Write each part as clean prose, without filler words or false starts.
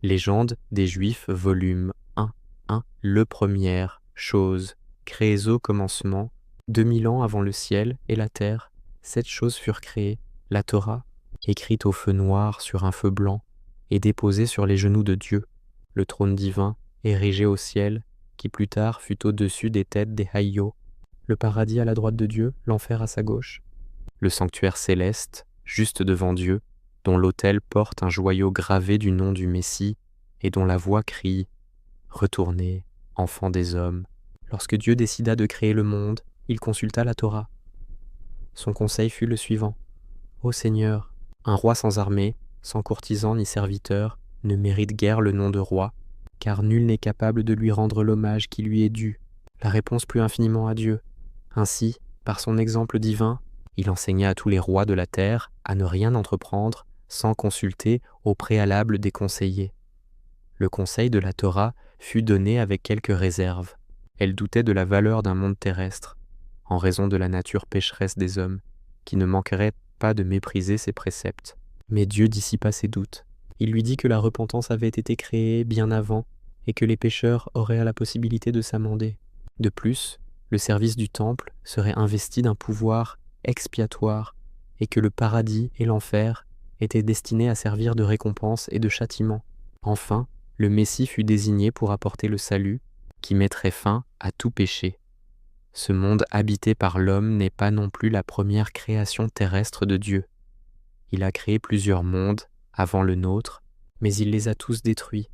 Légende des Juifs, volume 1. Le première chose, créées au commencement, 2000 ans avant le ciel et la terre, 7 choses furent créées, la Torah, écrite au feu noir sur un feu blanc, et déposée sur les genoux de Dieu, le trône divin, érigé au ciel, qui plus tard fut au-dessus des têtes des Hayyot, le paradis à la droite de Dieu, l'enfer à sa gauche, le sanctuaire céleste, juste devant Dieu, dont l'autel porte un joyau gravé du nom du Messie, et dont la voix crie « Retournez, enfants des hommes ». Lorsque Dieu décida de créer le monde, il consulta la Torah. Son conseil fut le suivant. « Ô Seigneur, un roi sans armée, sans courtisan ni serviteur, ne mérite guère le nom de roi, car nul n'est capable de lui rendre l'hommage qui lui est dû. » La réponse plut infiniment à Dieu. Ainsi, par son exemple divin, il enseigna à tous les rois de la terre à ne rien entreprendre sans consulter au préalable des conseillers. Le conseil de la Torah fut donné avec quelques réserves. Elle doutait de la valeur d'un monde terrestre, en raison de la nature pécheresse des hommes, qui ne manquerait pas de mépriser ses préceptes. Mais Dieu dissipa ses doutes. Il lui dit que la repentance avait été créée bien avant et que les pécheurs auraient la possibilité de s'amender. De plus, le service du temple serait investi d'un pouvoir expiatoire et que le paradis et l'enfer étaient destinés à servir de récompense et de châtiment. Enfin, le Messie fut désigné pour apporter le salut qui mettrait fin à tout péché. Ce monde habité par l'homme n'est pas non plus la première création terrestre de Dieu. Il a créé plusieurs mondes avant le nôtre, mais il les a tous détruits,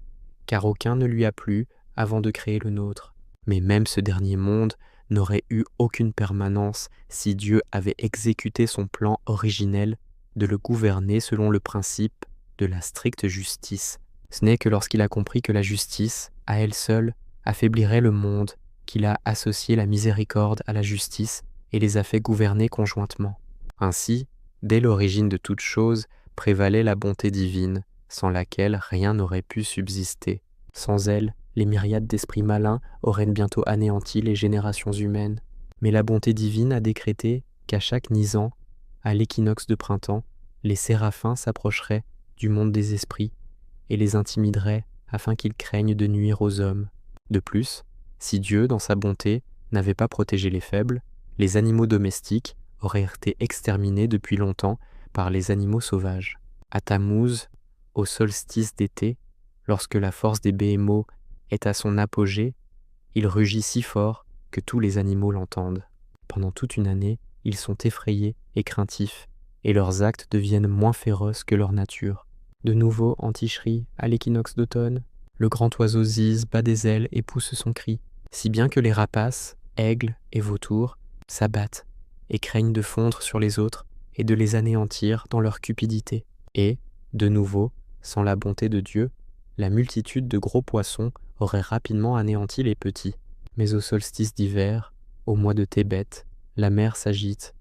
car aucun ne lui a plu avant de créer le nôtre. Mais même ce dernier monde n'aurait eu aucune permanence si Dieu avait exécuté son plan originel de le gouverner selon le principe de la stricte justice. Ce n'est que lorsqu'il a compris que la justice, à elle seule, affaiblirait le monde, qu'il a associé la miséricorde à la justice et les a fait gouverner conjointement. Ainsi, dès l'origine de toute chose, prévalait la bonté divine, sans laquelle rien n'aurait pu subsister. Sans elle, les myriades d'esprits malins auraient bientôt anéanti les générations humaines. Mais la bonté divine a décrété qu'à chaque nisant, à l'équinoxe de printemps, les séraphins s'approcheraient du monde des esprits et les intimideraient afin qu'ils craignent de nuire aux hommes. De plus, si Dieu, dans sa bonté, n'avait pas protégé les faibles, les animaux domestiques auraient été exterminés depuis longtemps par les animaux sauvages. À Tammuz, au solstice d'été, lorsque la force des béhémots est à son apogée, il rugit si fort que tous les animaux l'entendent. Pendant toute une année, ils sont effrayés et craintifs, et leurs actes deviennent moins féroces que leur nature. De nouveau, en Tishri, à l'équinoxe d'automne, le grand oiseau zise, bat des ailes et pousse son cri, si bien que les rapaces, aigles et vautours s'abattent et craignent de fondre sur les autres et de les anéantir dans leur cupidité. Et, de nouveau, sans la bonté de Dieu, la multitude de gros poissons aurait rapidement anéanti les petits. Mais au solstice d'hiver, au mois de Tébet, la mer s'agite,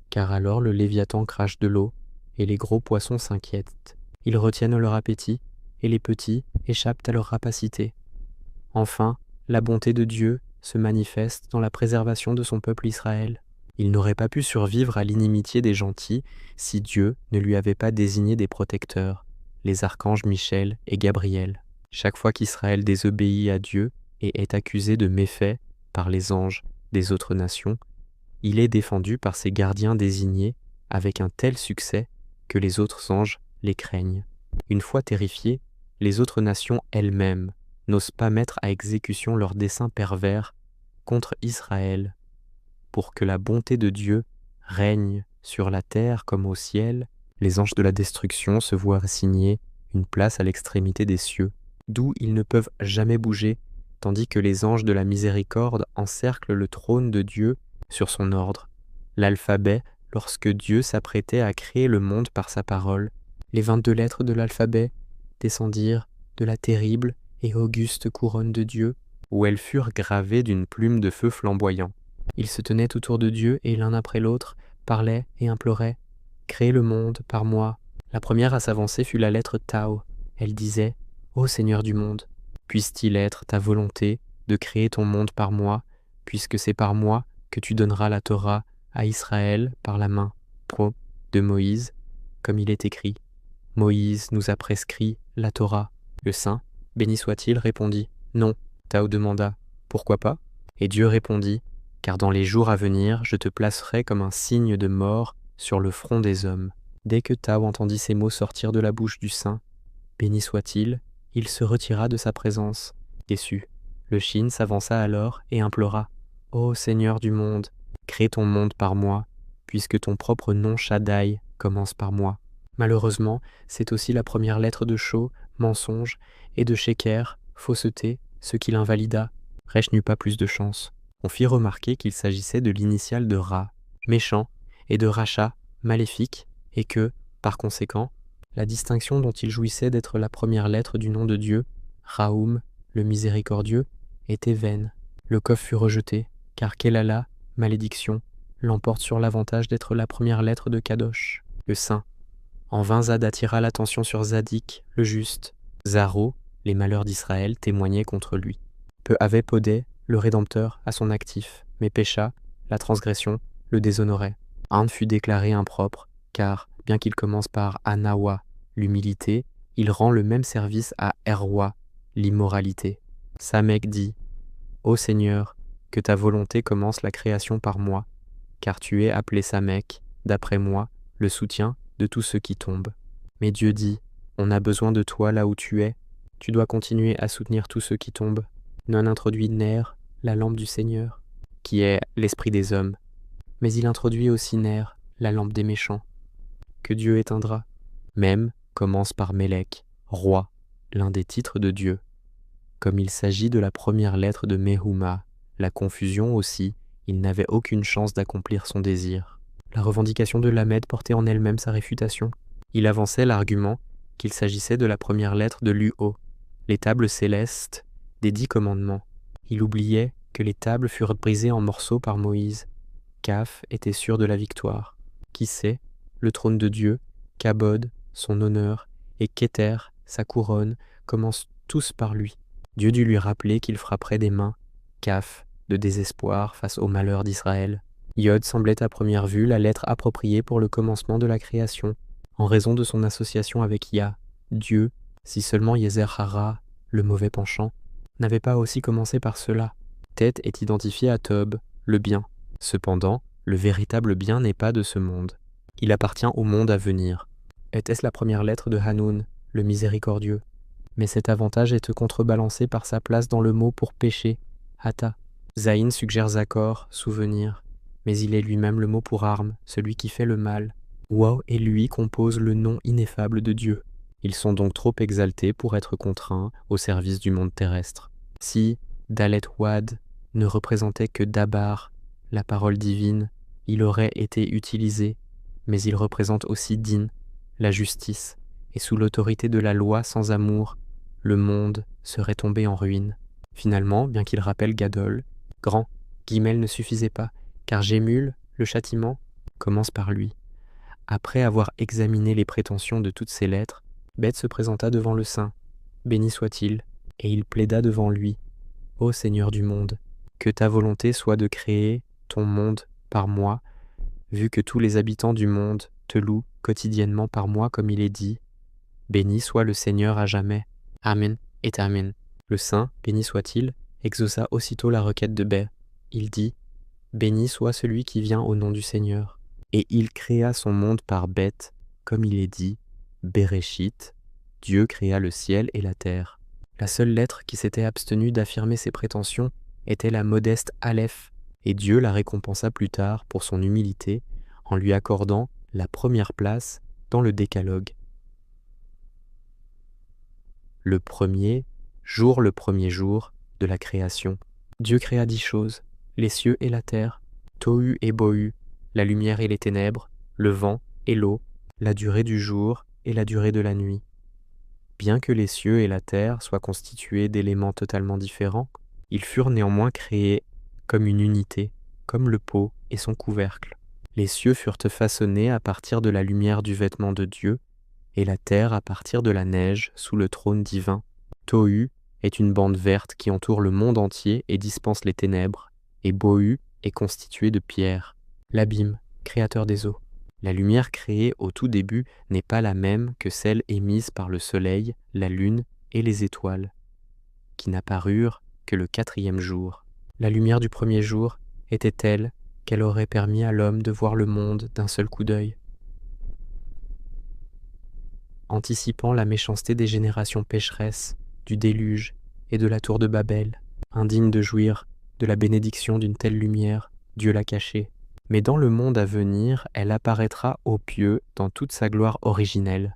car alors le Léviathan crache de l'eau et les gros poissons s'inquiètent. Ils retiennent leur appétit et les petits échappent à leur rapacité. Enfin, la bonté de Dieu se manifeste dans la préservation de son peuple Israël. Il n'aurait pas pu survivre à l'inimitié des gentils si Dieu ne lui avait pas désigné des protecteurs, les archanges Michel et Gabriel. Chaque fois qu'Israël désobéit à Dieu et est accusé de méfaits par les anges des autres nations, il est défendu par ses gardiens désignés avec un tel succès que les autres anges les craignent. Une fois terrifiés, les autres nations elles-mêmes n'osent pas mettre à exécution leurs desseins pervers contre Israël, pour que la bonté de Dieu règne sur la terre comme au ciel. Les anges de la destruction se voient assigner une place à l'extrémité des cieux, d'où ils ne peuvent jamais bouger, tandis que les anges de la miséricorde encerclent le trône de Dieu sur son ordre. L'alphabet, lorsque Dieu s'apprêtait à créer le monde par sa parole, les 22 lettres de l'alphabet descendirent de la terrible et auguste couronne de Dieu, où elles furent gravées d'une plume de feu flamboyant. Ils se tenaient autour de Dieu et l'un après l'autre parlaient et imploraient « Crée le monde par moi ». La première à s'avancer fut la lettre Tau. Elle disait « Ô Seigneur du monde, puisse-t-il être ta volonté de créer ton monde par moi, puisque c'est par moi que tu donneras la Torah à Israël par la main de Moïse, comme il est écrit. Moïse nous a prescrit la Torah. Le saint, béni soit-il, répondit « Non ». Tao demanda « Pourquoi pas ?» Et Dieu répondit « Car dans les jours à venir, je te placerai comme un signe de mort sur le front des hommes. » Dès que Tao entendit ces mots sortir de la bouche du saint, béni soit-il, il se retira de sa présence, déçu. Le Shin s'avança alors et implora « Ô Seigneur du monde, crée ton monde par moi, puisque ton propre nom Shaddai commence par moi. » Malheureusement, c'est aussi la première lettre de Sho, mensonge, et de Sheker, fausseté, ce qui l'invalida. Resh n'eut pas plus de chance. On fit remarquer qu'il s'agissait de l'initiale de Ra, méchant, et de Racha, maléfique, et que, par conséquent, la distinction dont il jouissait d'être la première lettre du nom de Dieu, Raoum, le miséricordieux, était vaine. Le coffre fut rejeté, car Kelala, malédiction, l'emporte sur l'avantage d'être la première lettre de Kadosh, le saint. En vain Zad attira l'attention sur Zadik, le juste. Zaro, les malheurs d'Israël, témoignaient contre lui. Peu avait Podé, le Rédempteur, à son actif, mais Pécha, la transgression, le déshonorait. Inde fut déclaré impropre, car, bien qu'il commence par Anawa, l'humilité, il rend le même service à Erwa, l'immoralité. Samek dit « Ô Seigneur, que ta volonté commence la création par moi, car tu es appelé Samek, d'après moi, le soutien de tous ceux qui tombent. Mais Dieu dit « On a besoin de toi là où tu es, tu dois continuer à soutenir tous ceux qui tombent. » Non introduit Ner, la lampe du Seigneur, qui est l'esprit des hommes. Mais il introduit aussi Ner, la lampe des méchants, que Dieu éteindra. Même commence par Mélek, roi, l'un des titres de Dieu. Comme il s'agit de la première lettre de Mehuma, la confusion aussi, il n'avait aucune chance d'accomplir son désir. La revendication de Lamed portait en elle-même sa réfutation. Il avançait l'argument qu'il s'agissait de la première lettre de l'U-O, les tables célestes des 10 commandements. Il oubliait que les tables furent brisées en morceaux par Moïse. Kaf était sûr de la victoire. Qui sait, le trône de Dieu, Kabod, son honneur, et Keter, sa couronne, commencent tous par lui. Dieu dut lui rappeler qu'il frapperait des mains, Kaf, de désespoir face au malheur d'Israël. Yod semblait à première vue la lettre appropriée pour le commencement de la création, en raison de son association avec Yah, Dieu, si seulement Yezer Hara, le mauvais penchant, n'avait pas aussi commencé par cela. Tête est identifié à Tob, le bien. Cependant, le véritable bien n'est pas de ce monde. Il appartient au monde à venir. Était-ce la première lettre de Hanoun, le miséricordieux? Mais cet avantage est contrebalancé par sa place dans le mot pour péché, Hata. Zaïn suggère Zakor, souvenir, mais il est lui-même le mot pour arme, celui qui fait le mal. Waw et lui composent le nom ineffable de Dieu. Ils sont donc trop exaltés pour être contraints au service du monde terrestre. Si Dalet Wad ne représentait que Dabar, la parole divine, il aurait été utilisé, mais il représente aussi Din, la justice, et sous l'autorité de la loi sans amour, le monde serait tombé en ruine. Finalement, bien qu'il rappelle Gadol, grand, Guimel ne suffisait pas, car Gémul, le châtiment, commence par lui. Après avoir examiné les prétentions de toutes ces lettres, Beth se présenta devant le saint, béni soit-il, et il plaida devant lui. Ô Seigneur du monde, que ta volonté soit de créer ton monde par moi, vu que tous les habitants du monde te louent quotidiennement par moi comme il est dit. Béni soit le Seigneur à jamais. Amen et Amen. Le saint, béni soit-il, exauça aussitôt la requête de Bé. Il dit, béni soit celui qui vient au nom du Seigneur. Et il créa son monde par Beth, comme il est dit, Bereshit, Dieu créa le ciel et la terre. La seule lettre qui s'était abstenue d'affirmer ses prétentions était la modeste Aleph, et Dieu la récompensa plus tard pour son humilité en lui accordant la première place dans le décalogue. Le premier jour de la création. Dieu créa 10 choses, les cieux et la terre, Tohu et Bohu, la lumière et les ténèbres, le vent et l'eau, la durée du jour et la durée de la nuit. Bien que les cieux et la terre soient constitués d'éléments totalement différents, ils furent néanmoins créés comme une unité, comme le pot et son couvercle. Les cieux furent façonnés à partir de la lumière du vêtement de Dieu, et la terre à partir de la neige sous le trône divin. Tohu est une bande verte qui entoure le monde entier et dispense les ténèbres, et Bohu est constitué de pierre. L'abîme, créateur des eaux. La lumière créée au tout début n'est pas la même que celle émise par le soleil, la lune et les étoiles, qui n'apparurent que le 4e jour. La lumière du premier jour était telle qu'elle aurait permis à l'homme de voir le monde d'un seul coup d'œil. Anticipant la méchanceté des générations pécheresses, du déluge et de la tour de Babel, indigne de jouir de la bénédiction d'une telle lumière, Dieu l'a cachée. Mais dans le monde à venir, elle apparaîtra aux pieux dans toute sa gloire originelle.